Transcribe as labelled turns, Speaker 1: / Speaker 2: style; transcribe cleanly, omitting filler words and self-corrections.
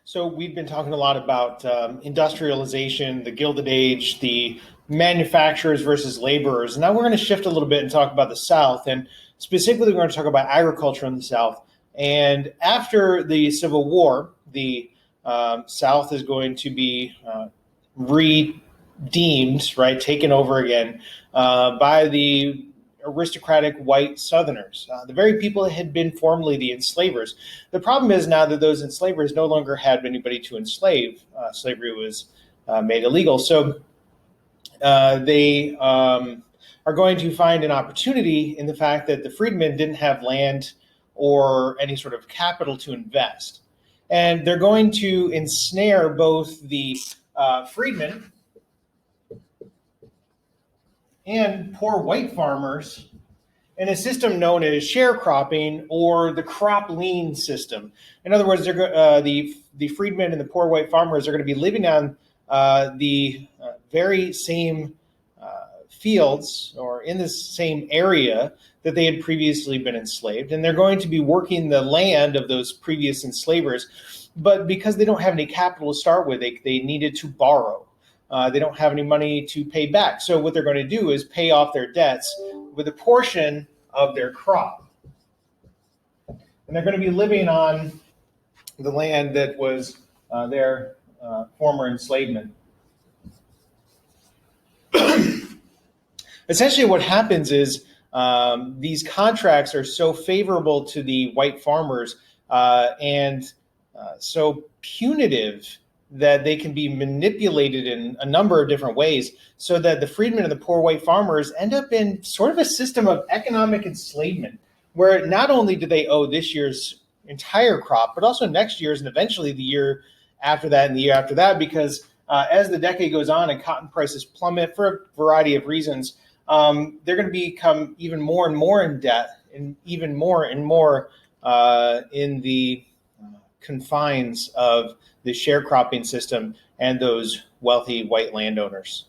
Speaker 1: So we've been talking a lot about industrialization, the Gilded Age, the manufacturers versus laborers. Now we're going to shift a little bit and talk about the South, and specifically we're going to talk about agriculture in the South. And after the Civil War, the South is going to be redeemed, right, taken over again by the aristocratic white Southerners, the very people that had been formerly the enslavers. The problem is now that those enslavers no longer had anybody to enslave. Slavery was made illegal. So they are going to find an opportunity in the fact that the freedmen didn't have land or any sort of capital to invest. And they're going to ensnare both the freedmen and poor white farmers in a system known as sharecropping or the crop lien system. In other words, the freedmen and the poor white farmers are going to be living on the very same fields or in the same area that they had previously been enslaved. And they're going to be working the land of those previous enslavers. But because they don't have any capital to start with, they needed to borrow. They don't have any money to pay back. So what they're going to do is pay off their debts with a portion of their crop. And they're going to be living on the land that was their former enslavement. Essentially what happens is these contracts are so favorable to the white farmers and so punitive that they can be manipulated in a number of different ways so that the freedmen and the poor white farmers end up in sort of a system of economic enslavement where not only do they owe this year's entire crop, but also next year's and eventually the year after that and the year after that, because as the decade goes on and cotton prices plummet for a variety of reasons, they're going to become even more and more in debt and even more and more in the confines of the sharecropping system and those wealthy white landowners.